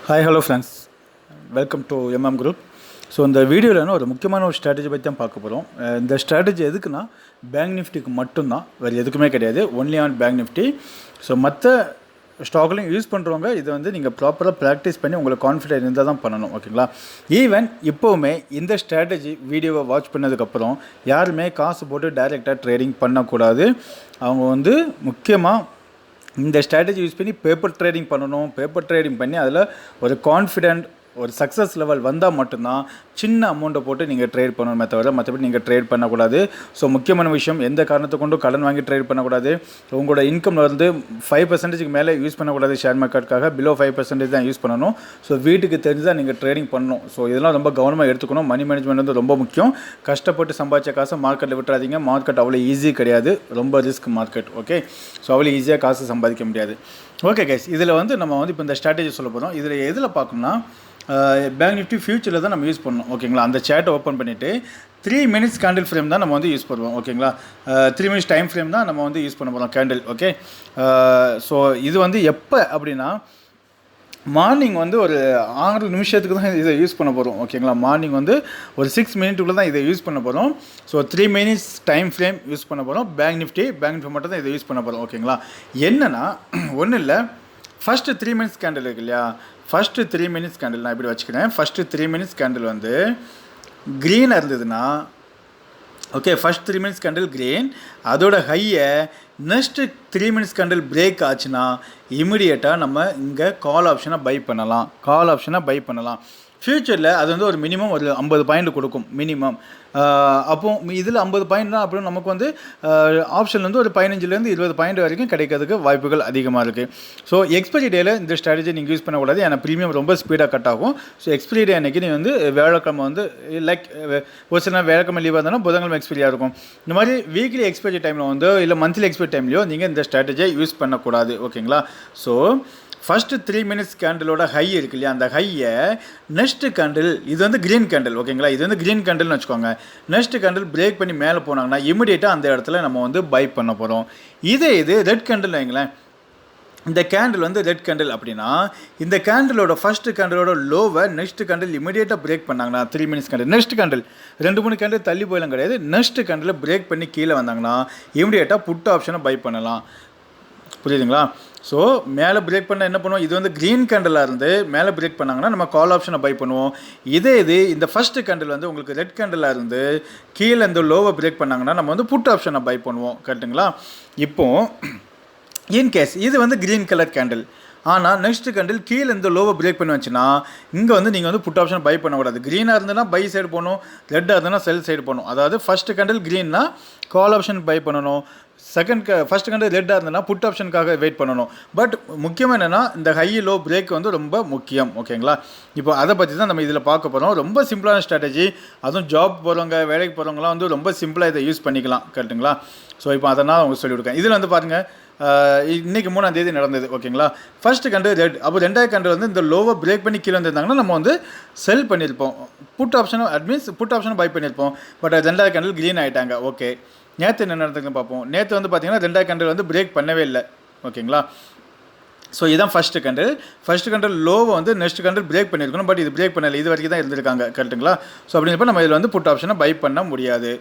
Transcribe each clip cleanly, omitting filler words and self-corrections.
Hi hello friends, welcome to group. So இந்த வீடியோவில் ஒரு முக்கியமான ஒரு ஸ்ட்ராட்டஜி பற்றி தான் பார்க்க போகிறோம். இந்த ஸ்ட்ராட்டஜி எதுக்குன்னா பேங்க் நிஃப்டிக்கு மட்டும்தான், வேறு எதுக்குமே கிடையாது. Only on bank Nifty. So மற்ற ஸ்டாக்லையும் யூஸ் பண்ணுறவங்க இதை நீங்கள் ப்ராப்பராக ப்ராக்டிஸ் பண்ணி உங்களுக்கு கான்ஃபிடென்ட் இருந்தால் தான் பண்ணணும், ஓகேங்களா? ஈவன் இப்போவுமே இந்த ஸ்ட்ராட்டஜி வீடியோவை வாட்ச் பண்ணதுக்கப்புறம் யாருமே காசு போட்டு டைரெக்டாக ட்ரேடிங் பண்ணக்கூடாது. அவங்க முக்கியமாக இந்த ஸ்ட்ராட்டஜி யூஸ் பண்ணி பேப்பர் ட்ரேடிங் பண்ணணும். பேப்பர் ட்ரேடிங் பண்ணி அதில் ஒரு கான்ஃபிடென்ட், ஒரு சக்ஸஸ் லெவல் வந்தால் மட்டும்தான் சின்ன அமௌண்ட்டை போட்டு நீங்கள் ட்ரேட் பண்ணணுமே தவிர மற்றபடி நீங்கள் ட்ரேட் பண்ணக்கூடாது. ஸோ முக்கியமான விஷயம், எந்த காரணத்தை கொண்டும் கடன் வாங்கி ட்ரேட் பண்ணக்கூடாது. உங்களோட இன்கம்ல 5% மேலே யூஸ் பண்ணக்கூடாது. ஷேர் மார்க்கெட்டுக்காக பிலோ 5% தான் யூஸ் பண்ணணும். ஸோ வீட்டுக்கு தெரிஞ்சால் நீங்கள் ட்ரேடிங் பண்ணணும். ஸோ இதெல்லாம் ரொம்ப கவனமாக எடுத்துக்கணும். மணி மேனேஜ்மெண்ட் ரொம்ப முக்கியம். கஷ்டப்பட்டு சம்பாதிச்ச காசை மார்க்கெட்டில் விட்டுறாதீங்க. மார்க்கெட் அவ்வளோ ஈஸி கிடையாது, ரொம்ப ரிஸ்க் மார்க்கெட். ஓகே, ஸோ அவ்வளோ ஈஸியாக காசு சம்பாதிக்க முடியாது. ஓகே கைஸ், இதில் நம்ம இப்போ இந்த ஸ்ட்ராட்டஜி சொல்ல போகிறோம். இதில் எதில் பார்க்கணும்னா பேங்க் நிஃப்டி ஃபியூச்சரில் தான் நம்ம யூஸ் பண்ணணும், ஓகேங்களா? அந்த சேட்டை ஓப்பன் பண்ணிவிட்டு 3 minutes கேண்டில் ஃப்ரேம் தான் நம்ம யூஸ் பண்ணுவோம், ஓகேங்களா? 3 minutes டைம் ஃப்ரேம் தான் நம்ம யூஸ் பண்ண போகிறோம் கேண்டில். ஓகே, ஸோ இது எப்போ அப்படின்னா மார்னிங் ஒரு 6 நிமிஷத்துக்கு தான் இதை யூஸ் பண்ண போகிறோம், ஓகேங்களா? மார்னிங் ஒரு 6 minutes தான் இதை யூஸ் பண்ண போகிறோம். So 3 minutes time frame use பண்ண போகிறோம். பேங்க் நிஃப்டி மட்டும் தான் இதை யூஸ் பண்ண போகிறோம், ஓகேங்களா? என்னென்னா ஒன்றும் இல்லை, ஃபஸ்ட்டு 3 minutes கேண்டில் இருக்கு இல்லையா? ஃபஸ்ட்டு 3 minutes கேண்டில் நான் இப்படி வச்சுக்கிறேன். ஃபஸ்ட்டு 3 minutes கேண்டில் க்ரீனாக இருந்ததுன்னா, okay, first 3 minutes candle green, அதோட ஹையை நெக்ஸ்ட்டு 3 minutes கேண்டில் பிரேக் ஆச்சுன்னா இமிடியேட்டாக நம்ம இங்கே கால் ஆப்ஷனை பை பண்ணலாம். ஃப்யூச்சரில் அது ஒரு மினிமம் ஒரு 50 பாயிண்ட் கொடுக்கும் மினிமம். அப்போ இதில் 50 பாயிண்ட் தான். அப்புறம் நமக்கு ஆப்ஷன் ஒரு 15 20 பாயிண்ட் வரைக்கும் கிடைக்கிறதுக்கு வாய்ப்புகள் அதிகமாக இருக்குது. ஸோ எக்ஸ்பைரி டேயில் இந்த ஸ்ட்ராட்டஜி நீங்கள் யூஸ் பண்ணக்கூடாது. ஏன்னா ப்ரீமியம் ரொம்ப ஸ்பீடாக கட் ஆகும். ஸோ எக்ஸ்பைரி டே அன்றைக்கி நீ வியாழக்கிழமை லைக் ஒரு சில வியாழக்கிழமை லீவாக இருந்தாலும் புதன்கிழமை எக்ஸ்பைரியாக இருக்கும். இந்த மாதிரி வீக்லி எக்ஸ்பைரி டைமில் இல்லை மந்த்லி எக்ஸ்பைரி டைம்லையோ நீங்கள் இந்த ஸ்ட்ராட்டஜியை யூஸ் பண்ணக்கூடாது, ஓகேங்களா? ஸோ ஃபஸ்ட்டு 3 minutes கேண்டிலோட ஹை இருக்கு இல்லையா? அந்த ஹையை நெக்ஸ்ட்டு கேண்டில், இது க்ரீன் கேண்டில், ஓகேங்களா? இது க்ரீன் கேண்டில்னு வச்சுக்கோங்க. நெக்ஸ்ட்டு கேண்டில் பிரேக் பண்ணி மேலே போனாங்கன்னா இமிடியேட்டாக அந்த இடத்துல நம்ம பை பண்ண போகிறோம். இது ரெட் கேண்டில் வைங்களேன். இந்த கேண்டில் ரெட் கேண்டில் அப்படின்னா இந்த கேண்டிலோட ஃபஸ்ட்டு கேண்டிலோட லோவை நெக்ஸ்ட் கேண்டில் இமிடியேட்டாக பிரேக் பண்ணாங்கன்னா 3 minutes candle, next candle 2-3 candle தள்ளி போயலாம் கிடையாது. நெக்ஸ்ட் கேண்டில் பிரேக் பண்ணி கீழே வந்தாங்கன்னா இமிடியேட்டாக புட் ஆப்ஷனை பை பண்ணலாம். புரியுதுங்களா? ஸோ மேலே பிரேக் பண்ண என்ன பண்ணுவோம்? இது க்ரீன் கேண்டிலாக இருந்து மேலே பிரேக் பண்ணாங்கன்னா நம்ம கால் ஆப்ஷனை பை பண்ணுவோம். இந்த ஃபஸ்ட்டு கேண்டில் உங்களுக்கு ரெட் கேண்டிலாக இருந்து கீழே இந்த லோவை பிரேக் பண்ணாங்கன்னா நம்ம புட் ஆப்ஷனை பை பண்ணுவோம், கரெக்டுங்களா? இப்போது இன்கேஸ் இது க்ரீன் கலர் கேண்டில், ஆனால் நெக்ஸ்ட் கேண்டில் கீழே இந்த லோவை பிரேக் பண்ணி வச்சுன்னா இங்கே நீங்கள் புட் ஆப்ஷன் பை பண்ணக்கூடாது. க்ரீனாக இருந்ததுன்னா பை சைடு போகணும், ரெட்டாக இருந்ததுன்னா செல் சைடு போகணும். அதாவது ஃபஸ்ட்டு கேண்டில் க்ரீன்னா கால் ஆப்ஷன் பை பண்ணணும். ஃபஸ்ட் கேண்டில் ரெட்டாக இருந்ததுன்னா புட் ஆப்ஷனுக்காக வெயிட் பண்ணணும். பட் முக்கியமாக என்னென்னா இந்த ஹை லோ பிரேக் ரொம்ப முக்கியம், ஓகேங்களா? இப்போ அதை பற்றி தான் நம்ம இதில் பார்க்க போகிறோம். ரொம்ப சிம்பிளான ஸ்ட்ராட்டஜி. அதுவும் ஜாப் போகிறவங்க, வேலைக்கு போகிறவங்களாம் ரொம்ப சிம்பிளாக இதை யூஸ் பண்ணிக்கலாம், கரெக்டுங்களா? ஸோ இப்போ அதை நான் உங்களுக்கு சொல்லிக் கொடுக்கேன். இதில் பாருங்கள், இன்றைக்கி 3ஆம் தேதி நடந்தது, ஓகேங்களா? ஃபஸ்ட்டு கேண்டில் ரெட், அப்போ ரெண்டாவது கேண்டில் இந்த லோவை பிரேக் பண்ணி கீழே வந்துருந்தாங்கன்னா நம்ம செல் பண்ணியிருப்போம். புட் ஆப்ஷனும் அட்மீன்ஸ் புட் ஆப்ஷனும் பை பண்ணியிருப்போம். பட் ரெண்டாவது கேண்டில் க்ரீன் ஆகிட்டாங்க. ஓகே, நேற்று என்ன நடந்ததுன்னு பார்ப்போம். நேற்று பார்த்தீங்கன்னா ரெண்டாவது கேண்டில் பிரேக் பண்ணவே இல்லை, ஓகேங்களா? ஸோ இதுதான் ஃபஸ்ட்டு கேண்டில் லோவை நெக்ஸ்ட் கேண்டில் பிரேக் பண்ணியிருக்கணும். பட் இது பிரேக் பண்ணலை, இது வரைக்கும் தான் இருந்திருக்காங்க, கரெக்டுங்களா? ஸோ அப்படிங்கிறப்ப நம்ம இதில் புட் ஆப்ஷனை பை பண்ண முடியாது.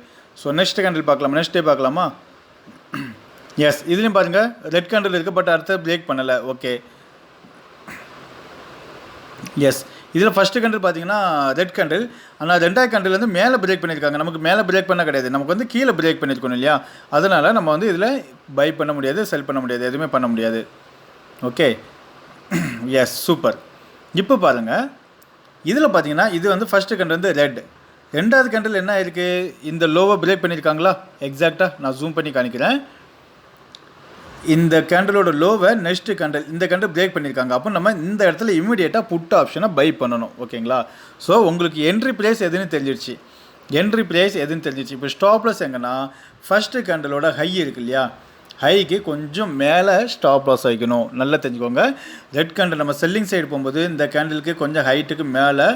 ஸோ நெக்ஸ்ட் கேண்டில் பார்க்கலாமா? நெக்ஸ்ட் டே பார்க்கலாமா? எஸ், இதுலேயும் பாருங்கள் ரெட் கேண்டில் இருக்குது, பட் அடுத்த பிரேக் பண்ணலை. ஓகே, எஸ், இதில் ஃபஸ்ட்டு கேண்டில் பார்த்தீங்கன்னா ரெட் கேண்டில், ஆனால் ரெண்டாவது கேண்டில் மேலே பிரேக் பண்ணியிருக்காங்க. நமக்கு மேலே பிரேக் பண்ண கிடையாது, நமக்கு கீழே பிரேக் பண்ணியிருக்கணும் இல்லையா? அதனால் நம்ம இதில் பை பண்ண முடியாது, செல் பண்ண முடியாது, எதுவுமே பண்ண முடியாது. Okay, yes, super. இப்போ பாருங்கள், இதில் பார்த்தீங்கன்னா இது ஃபஸ்ட்டு கேண்டில் ரெட், ரெண்டாவது கேண்டில் என்ன இருக்குது? இந்த லோவை பிரேக் பண்ணியிருக்காங்களா? எக்ஸாக்டாக நான் ஜூம் பண்ணி காணிக்கிறேன். இந்த கேண்டிலோட லோவை நெக்ஸ்ட் கேண்டில் இந்த கேண்டில் பிரேக் பண்ணியிருக்காங்க. அப்போ நம்ம இந்த இடத்துல இமீடியட்டாக புட் ஆப்ஷனை பை பண்ணணும், ஓகேங்களா? ஸோ உங்களுக்கு என்ட்ரி ப்ரைஸ் எதுன்னு தெரிஞ்சிடுச்சு. இப்போ ஸ்டாப் லாஸ் எங்கன்னா ஃபஸ்ட்டு கேண்டிலோட ஹை இருக்கு இல்லையா? ஹைக்கு கொஞ்சம் மேலே ஸ்டாப் லாஸ் வைக்கணும். நல்லா தெரிஞ்சுக்கோங்க. ரெட் கேண்டில் நம்ம செல்லிங் சைடு போகும்போது இந்த கேண்டிலுக்கு கொஞ்சம் ஹைட்டுக்கு மேலே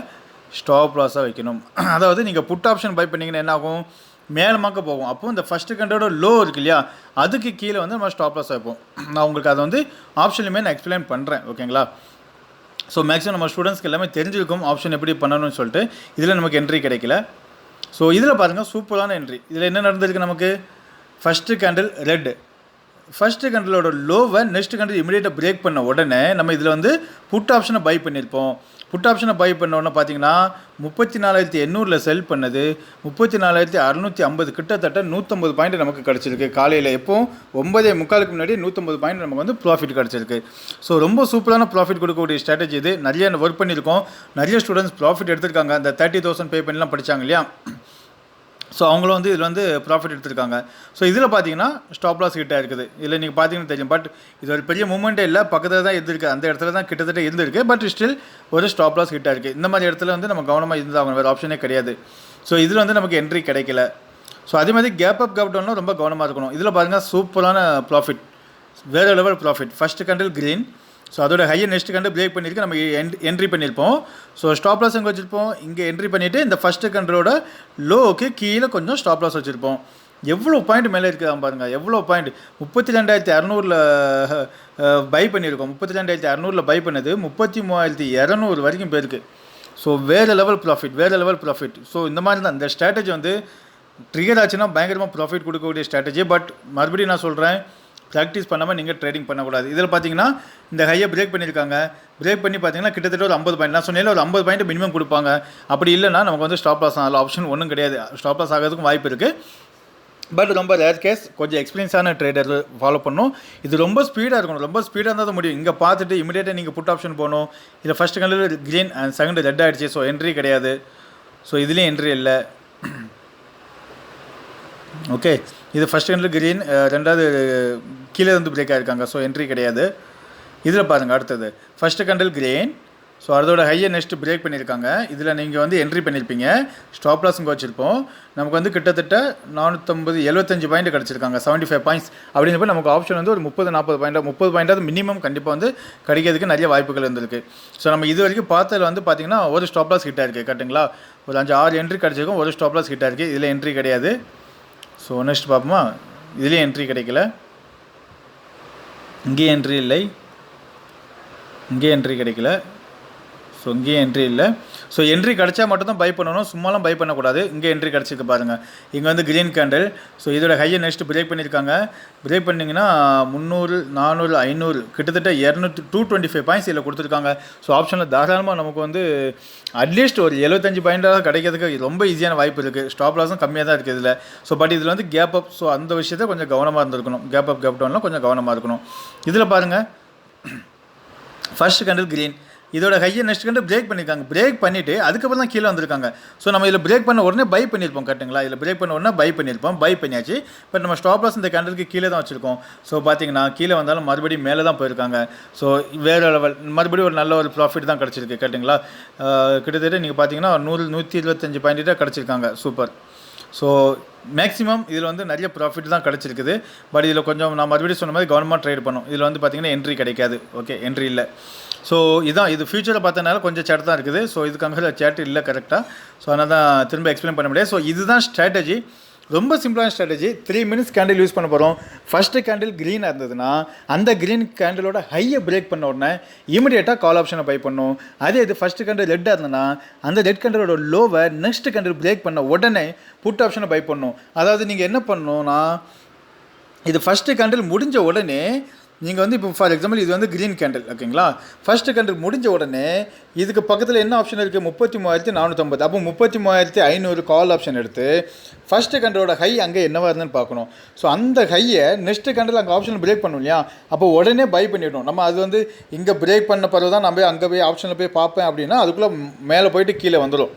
ஸ்டாப் லாஸாக வைக்கணும். அதாவது நீங்கள் புட் ஆப்ஷன் பை பண்ணிங்கன்னா என்ன ஆகும்? மேலமாக்க போகும். அப்போ இந்த ஃபஸ்ட்டு கேண்டோட லோ இருக்கு இல்லையா, அதுக்கு கீழே நம்ம ஸ்டாப் லாஸ் வைப்போம். நான் உங்களுக்கு அதை ஆப்ஷன்லையுமே நான் எக்ஸ்பிளைன் பண்ணுறேன், ஓகேங்களா? ஸோ மேக்ஸிமம் நம்ம ஸ்டூடெண்ட்ஸ்க்கு எல்லாமே தெரிஞ்சிருக்கும் ஆப்ஷன் எப்படி பண்ணணும்னு சொல்லிட்டு. இதில் நமக்கு என்ட்ரி கிடைக்கல. ஸோ இதில் பாருங்கள் சூப்பரான என்ட்ரி. இதில் என்ன நடந்திருக்கு நமக்கு, ஃபஸ்ட்டு கேண்டில் ரெட், ஃபஸ்ட்டு கேண்டிலோட லோவை நெக்ஸ்ட் கேண்டில் இமீடியட்டாக பிரேக் பண்ண உடனே நம்ம இதில் வந்து புட் ஆப்ஷனை பை பண்ணியிருப்போம். புட் ஆப்ஷனை பை பண்ண உடனே பார்த்தீங்கன்னா 34,800 செல் பண்ணது 34,650, கிட்டத்தட்ட 150 பாயிண்ட் நமக்கு கிடச்சிருக்கு. காலையில் எப்போவும் 9:45 முன்னாடி 150 பாயிண்ட் நமக்கு வந்து ப்ராஃபிட் கிடச்சிருக்கு. ஸோ ரொம்ப சூப்பரான ப்ராஃபிட் கொடுக்கக்கூடிய ஸ்ட்ராட்டஜி இது. நிறைய ஒர்க் பண்ணியிருக்கோம், நிறைய ஸ்டூடெண்ட்ஸ் ப்ராஃபிட் எடுத்திருக்காங்க. அந்த 30,000 பே பண்ணிலாம் படித்தாங்க இல்லையா, ஸோ அவங்களும் வந்து இதில் வந்து ப்ராஃபிட் எடுத்திருக்காங்க. ஸோ இதில் பார்த்தீங்கன்னா ஸ்டாப் லாஸ் ஹிட்டாக இருக்குது. இதில் நீங்கள் பார்த்தீங்கன்னா தெரியும், பட் இது ஒரு பெரிய மூமெண்ட்டே இல்லை, பக்கத்தில் தான் இருந்திருக்கு, அந்த இடத்துல தான் கிட்டத்தட்ட இருந்திருக்கு. பட் ஸ்டில் ஒரு ஸ்டாப் லாஸ் ஹிட்டாக இருக்குது. இந்த மாதிரி இடத்துல வந்து நம்ம கவனமாக இருந்தால் வேறு ஆப்ஷனே கிடையாது. ஸோ இதில் வந்து நமக்கு என்ட்ரி கிடைக்கல. ஸோ அதே மாதிரி கேப் அப் கேப் டவுன்லாம் ரொம்ப கவனமாக இருக்கணும். இதில் பாருங்கள் சூப்பரான ப்ராஃபிட், வேறு level profit. First candle green, so அதோட ஹையை நெக்ஸ்ட் கண்டு பிரேக் பண்ணியிருக்கு, நம்ம என்ட்ரி பண்ணியிருப்போம். ஸோ ஸ்டாப் லாஸ் எங்கே வச்சுருப்போம், இங்கே என்ட்ரி பண்ணிவிட்டு இந்த ஃபஸ்ட்டு கண்டரோட லோவுக்கு கீழே கொஞ்சம் ஸ்டாப் லாஸ் வச்சுருப்போம். எவ்வளோ பாயிண்ட் மேலே இருக்குதான் பாருங்கள், எவ்வளோ பாயிண்ட். 32,600 பை பண்ணியிருக்கோம். 32,600 பை பண்ணது 33,200 வரைக்கும் போயிருக்கு. ஸோ வேறு லெவல் ப்ராஃபிட், வேறு லெவல் ப்ராஃபிட். ஸோ இந்த மாதிரி தான் இந்த ஸ்ட்ராட்டஜி வந்து ட்ரிகர் ஆச்சுன்னா பயங்கரமாக ப்ராஃபிட் கொடுக்கக்கூடிய ஸ்ட்ராட்டஜி. பட் மறுபடியும் நான் சொல்கிறேன், ப்ராக்டிஸ் பண்ணாமல் நீங்கள் ட்ரேடிங் பண்ணக்கூடாது. இதில் பார்த்தீங்கன்னா இந்த ஹையை பிரேக் பண்ணியிருக்காங்க. பிரேக் பண்ணி பார்த்தீங்கன்னா கிட்டத்தட்ட ஒரு 50 பாயிண்ட், நான் சொன்னேன் ஒரு 50 பாயிண்ட் மினிமம் கொடுப்பாங்க. அப்படி இல்லைனா நமக்கு வந்து ஸ்டாப் லாஸ் ஆகல, ஆப்ஷன் ஒன்றும் கிடையாது. ஸ்டாப் லாஸ் ஆகிறதுக்கும் வாய்ப்பு இருக்குது. பட் ரொம்ப ரேர் கேஸ், கொஞ்சம் எக்ஸ்பீரியன்ஸான ட்ரேடர் ஃபாலோ பண்ணணும். இது ரொம்ப ஸ்பீடாக இருக்கணும், ரொம்ப ஸ்பீடாக இருந்தால் தான் முடியும். இங்கே பார்த்துட்டு இமீடியட்டாக நீங்கள் புட் ஆப்ஷன் போகணும். இதில் first கண்டில் green and second red ஆகிடுச்சு. ஸோ என்ட்ரி கிடையாது. ஸோ இதுலேயும் என்ட்ரி இல்லை. ஓகே, இது ஃபஸ்ட் கேண்டில் க்ரீன், ரெண்டாவது கீழே வந்து பிரேக் ஆகிருக்காங்க. ஸோ என்ட்ரி கிடையாது. இதில் பாருங்கள் அடுத்தது ஃபஸ்ட்டு கேண்டில் க்ரீன், ஸோ அதோட ஹையை நெக்ஸ்ட் பிரேக் பண்ணியிருக்காங்க. இதில் நீங்கள் வந்து என்ட்ரி பண்ணியிருப்பீங்க, ஸ்டாப் லாஸ் இங்கே வச்சுருப்போம். நமக்கு வந்து கிட்டத்தட்ட 475 பாயிண்ட் கிடச்சிருக்காங்க, 75 பாயிண்ட்ஸ். அப்படின்றப்ப நமக்கு ஆப்ஷன் வந்து ஒரு 30-40 பாயிண்ட், 30 பாயிண்டாவது மினிமம் கண்டிப்பாக வந்து கிடைக்கிறதுக்கு நிறைய வாய்ப்புகள் இருந்திருக்கு. ஸோ நம்ம இது வரைக்கும் பார்த்ததில் வந்து பார்த்திங்கன்னா ஒரு ஸ்டாப் லாஸ் ஹிட்டாக இருக்குது கரெக்டுங்களா. ஒரு 5-6 என்ட்ரி கிடச்சிருக்கும், ஒரு ஸ்டாப் லாஸ் ஹிட்டாக இருக்குது. இதில் என்ட்ரி கிடையாது. ஸோ நெக்ஸ்ட் பார்ப்போமா, இதுலேயும் என்ட்ரி கிடைக்கல, இங்கேயும் என்ட்ரி இல்லை, இங்கேயும் என்ட்ரி கிடைக்கல, ஸோ இங்கேயும் என்ட்ரி இல்லை. ஸோ என்ட்ரி கிடச்சா மட்டும்தான் பை பண்ணணும், சும்மாலாம் பை பண்ணக்கூடாது. இங்கே என்ட்ரி கிடச்சிருக்கு பாருங்கள், இங்கே வந்து க்ரீன் கேண்டில். ஸோ இதோட ஹையை நெக்ஸ்ட் பிரேக் பண்ணியிருக்காங்க. பிரேக் பண்ணிங்கன்னா 300, 400, 500, கிட்டத்தட்ட 225 பாயிண்ட்ஸ் இதில் கொடுத்துருக்காங்க. ஸோ ஆப்ஷனில் தாராளமாக நமக்கு வந்து அட்லீஸ்ட் ஒரு 75 பாயிண்டாக கிடைக்கிறதுக்கு ரொம்ப ஈஸியான வாய்ப்பு இருக்குது. ஸ்டாப் லாஸும் கம்மியாக தான் இருக்குது இதில். ஸோ பட் இதில் வந்து கேப் அப், ஸோ அந்த விஷயத்தை கொஞ்சம் கவனமாக இருந்திருக்கணும். கேப் அப் கேப் டவுன்லாம் கொஞ்சம் கவனமாக இருக்கணும். இதில் பாருங்கள் ஃபர்ஸ்ட் கேண்டில் க்ரீன், இதோட ஹையை நெக்ஸ்ட் கண்டு பிரேக் பண்ணியிருக்காங்க. பிரேக் பண்ணிவிட்டு அதுக்கப்புறம் தான் கீழே வந்திருக்காங்க. ஸோ நம்ம இதில் பிரேக் பண்ண உடனே பை பண்ணியிருப்போம் கரெக்டுங்களா. இதில் பிரேக் பண்ண உடனே பை பண்ணியிருப்போம், பை பண்ணியாச்சு. பட் நம்ம ஸ்டாப் லாஸ் இந்த கேண்டலுக்கு கீழே தான் வச்சுருக்கோம். ஸோ பார்த்தீங்கன்னா கீழே வந்தாலும் மறுபடியும் மேலே தான் போயிருக்காங்க. ஸோ வேறு லெவல், மறுபடியும் ஒரு நல்ல ஒரு ப்ராஃபிட் தான் கிடச்சிருக்கு கரெக்டுங்களா. கிட்டத்தட்ட நீங்கள் பார்த்தீங்கன்னா 125 பாயிண்ட்டு கிடச்சிருக்காங்க. சூப்பர். ஸோ மேக்ஸிமம் இதில் வந்து நிறைய ப்ராஃபிட் தான் கிடச்சிருக்குது. பட் இதில் கொஞ்சம் நான் மறுபடியும் சொன்ன மாதிரி கவர்மெண்ட் ட்ரேட் பண்ணும். இதில் வந்து பார்த்திங்கன்னா என்ட்ரி கிடைக்காது. ஓகே, என்ட்ரி இல்லை. ஸோ இதான் இது ஃபியூச்சரில் பார்த்தனால கொஞ்சம் சேட் தான் இருக்குது. ஸோ இதுக்காக சேட் இல்லை கரெக்டாக. ஸோ அதனால் தான் திரும்ப எக்ஸ்பிளைன் பண்ண முடியாது. ஸோ இதுதான் ஸ்ட்ராட்டஜி, ரொம்ப சிம்பிளான ஸ்ட்ராட்டஜி. 3 மினிட்ஸ் கேண்டில் யூஸ் பண்ண போகிறோம். ஃபஸ்ட்டு கேண்டில் க்ரீனாக இருந்ததுன்னா அந்த க்ரீன் கேண்டிலோட ஹையை பிரேக் பண்ண உடனே இமிடியேட்டாக கால் ஆப்ஷனை பை பண்ணணும். அதே இது ஃபஸ்ட்டு கேண்டில் ரெட்டாக இருந்ததுன்னா அந்த ரெட் கேண்டிலோட லோவை நெக்ஸ்ட் கேண்டில் பிரேக் பண்ண உடனே புட் ஆப்ஷனை பை பண்ணணும். அதாவது நீங்கள் என்ன பண்ணணும்னா, இது ஃபஸ்ட்டு கேண்டில் முடிஞ்ச உடனே நீங்கள் வந்து இப்போ ஃபார் எக்ஸாம்பிள் இது வந்து க்ரீன் கேண்டில் ஓகேங்களா. ஃபஸ்ட்டு கேண்டில் முடிஞ்ச உடனே இதுக்கு பக்கத்தில் என்ன ஆப்ஷன் இருக்குது, 33,450. அப்போ 33,500 கால் ஆப்ஷன் எடுத்து ஃபஸ்ட்டு கேண்டலோட ஹை அங்கே என்னவா இருந்துன்னு பார்க்கணும். ஸோ அந்த ஹையை நெக்ஸ்ட்டு கேண்டில் அங்கே ஆப்ஷன் பிரேக் பண்ணணும் இல்லையா, அப்போ உடனே பை பண்ணிடணும். நம்ம அது வந்து இங்கே பிரேக் பண்ண பிறகு தான் நம்ம அங்கே போய் ஆப்ஷனில் போய் பார்ப்பேன் அப்படின்னா அதுக்குள்ளே மேலே போயிட்டு கீழே வந்துடும்.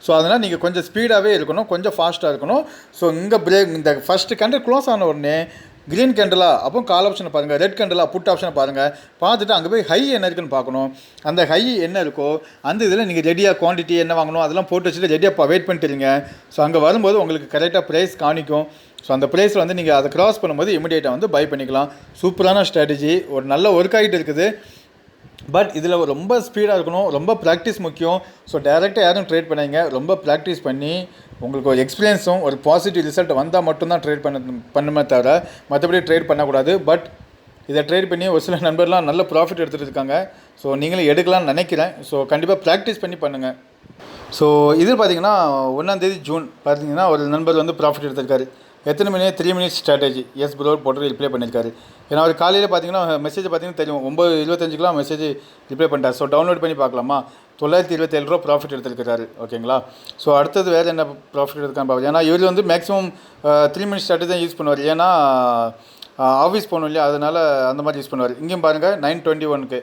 ஸோ அதனால் நீங்கள் கொஞ்சம் ஸ்பீடாகவே இருக்கணும், கொஞ்சம் ஃபாஸ்ட்டாக இருக்கணும். ஸோ இங்கே பிரேக் இந்த ஃபஸ்ட்டு கேண்டில் க்ளோஸ் ஆன உடனே க்ரீன் கேண்டலா, அப்போ கால் ஆப்ஷனை பாருங்கள், ரெட் கேண்டலா புட் ஆப்ஷனை பாருங்கள். பார்த்துட்டு அங்கே போய் ஹை என்ன இருக்குன்னு பார்க்கணும். அந்த ஹை என்ன இருக்கோ அந்த இதில் நீங்கள் ரெடியாக குவான்டிட்டி என்ன வாங்கணும் அதெல்லாம் போட்டு வச்சுட்டு ரெடியாக வெயிட் பண்ணிட்டுருங்க. ஸோ அங்கே வரும்போது உங்களுக்கு கரெக்டாக ப்ரைஸ் காணிக்கும். ஸோ அந்த ப்ரைஸில் வந்து நீங்கள் அதை க்ராஸ் பண்ணும்போது இமிடியேட்டாக வந்து பை பண்ணிக்கலாம். சூப்பரான ஸ்ட்ராட்டஜி, ஒரு நல்ல ஒர்க் ஆகிட்டு இருக்குது. பட் இதில் ரொம்ப ஸ்பீடாக இருக்கணும், ரொம்ப ப்ராக்டிஸ் முக்கியம். ஸோ டைரெக்டாக யாரும் ட்ரேட் பண்ணாங்க, ரொம்ப ப்ராக்டிஸ் பண்ணி உங்களுக்கு ஒரு எக்ஸ்பீரியன்ஸும் ஒரு பாசிட்டிவ் ரிசல்ட் வந்தால் மட்டும்தான் ட்ரேட் பண்ணுமே தவிர மற்றபடி ட்ரேட் பண்ணக்கூடாது. பட் இதை ட்ரேட் பண்ணி ஒரு சில நண்பர்லாம் நல்ல ப்ராஃபிட் எடுத்துகிட்டு இருக்காங்க. ஸோ நீங்களும் எடுக்கலாம்னு நினைக்கிறேன். ஸோ கண்டிப்பாக ப்ராக்டிஸ் பண்ணி பண்ணுங்கள். ஸோ இது பார்த்தீங்கன்னா 1 ஜூன் பார்த்தீங்கன்னா ஒரு நண்பர் வந்து ப்ராஃபிட் எடுத்திருக்காரு. எத்தனை மணி 3 மினிட்ஸ் ஸ்ட்ராட்டஜி எஸ் ப்ரோ போட்டு ரிப்ளை பண்ணியிருக்காரு. ஏன்னா அவர் காலையில் பார்த்தீங்கன்னா மெசேஜ் பார்த்தீங்கன்னா தெரியும் 9:25க்குலாம் மெசேஜ் ரிப்ளை பண்ணிட்டார். ஸோ டவுன்லோட் பண்ணி பார்க்கலாமா, 927 ரூபா ப்ராஃபிட் எடுத்துருக்காரு. ஓகேங்களா. ஸோ அடுத்தது வேறு என்ன ப்ராஃபிட் எடுத்துக்கான்னு பார்ப்போம். ஏன்னா இவர் வந்து மேக்ஸிமம் 3 மினிட்ஸ் ஸ்ட்ராட்டஜி தான் யூஸ் பண்ணுவார். ஏன்னா ஆஃபீஸ் போகணும் இல்லையா, அதனால் அந்த மாதிரி யூஸ் பண்ணுவார். இங்கேயும் பாருங்கள் 9:21க்கு.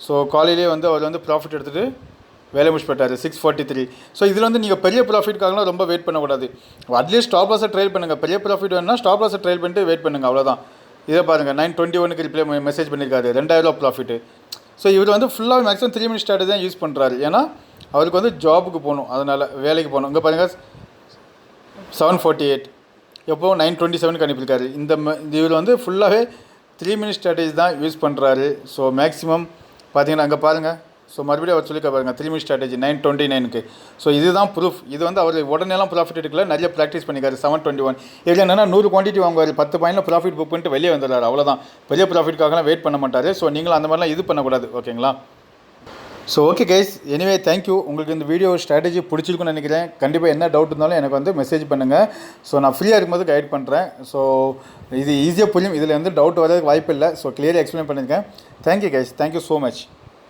ஸோ காலையிலே வந்து அவர் வந்து ப்ராஃபிட் எடுத்துகிட்டு வேலை முடிச்சு போட்டார் 6:43. ஸோ இதில் வந்து நீங்கள் பெரிய ப்ராஃபிட்காகலாம் ரொம்ப வெயிட் பண்ணக்கூடாது. அட்லீஸ்ட் ஸ்டாப் லாஸை ட்ரைல் பண்ணுங்கள். பெரிய ப்ராஃபிட் வேணும்னா ஸ்டாப் லாஸை ட்ரைல் பண்ணிட்டு வெயிட் பண்ணுங்கள், அவ்வளோதான். இதை பாருங்கள் 9:21க்கு ரிப்ளை மெசேஜ் பண்ணியிருக்காரு, 2000 ரூபா ப்ராஃபிட்டு. ஸோ இவர் வந்து ஃபுல்லாக மேக்ஸிமம் 3 மினிட்ஸ் ஸ்ட்ராட்டஜி தான் யூஸ் பண்ணுறாரு. ஏன்னா அவருக்கு வந்து ஜாபுக்கு போகணும், அதனால் வேலைக்கு போகணும். இங்கே பாருங்கள் 7:48 எப்போ 9:27க்கு அனுப்பியிருக்காரு. இவர் வந்து ஃபுல்லாகவே 3 மினிட்ஸ் ஸ்ட்ராட்டஜி தான் யூஸ் பண்ணுறாரு. ஸோ மேக்ஸிமம் பார்த்தீங்கன்னா அங்கே பாருங்கள். ஸோ மறுபடியும் அவர் சொல்லிக்க பாருங்கள் 3 மினிட்ஸ் ஸ்ட்ராட்டஜி 9:29க்கு. ஸோ இதுதான் ப்ரூஃப். இது வந்து அவர் உடனேலாம் ப்ராஃபிட் எடுக்கல, நிறைய ப்ராக்டிஸ் பண்ணிக்காரு. 7:21 இதில் என்னென்னா 100 குவான்டிட்டி வாங்குவார், 10 பாயிண்டில் ப்ராஃபிட் புக் பண்ணிட்டு வெளியே வந்துடுறாரு, அவ்வளோதான். பெரிய ப்ராஃபிட்காகலாம் வெயிட் பண்ண மாட்டார். ஸோ நீங்களும் அந்த மாதிரிலாம் இது பண்ணக்கூடாது. ஓகேங்களா. So okay guys, anyway thank you. உங்களுக்கு இந்த வீடியோ ஸ்ட்ராட்டஜி பிடிச்சிருக்குன்னு நினைக்கிறேன். கண்டிப்பாக என்ன டவுட் இருந்தாலும் எனக்கு வந்து மெசேஜ் பண்ணுங்கள். ஸோ நான் ஃப்ரீயாக இருக்கும்போது கைட் பண்ணுறேன். ஸோ இது ஈஸியாக புரியும், இதில் வந்து டவுட் வரதுக்கு வாய்ப்பு இல்லை. ஸோ கிளியராக எக்ஸ்பிளைன் பண்ணியிருக்கேன். Thank you guys, thank you so much.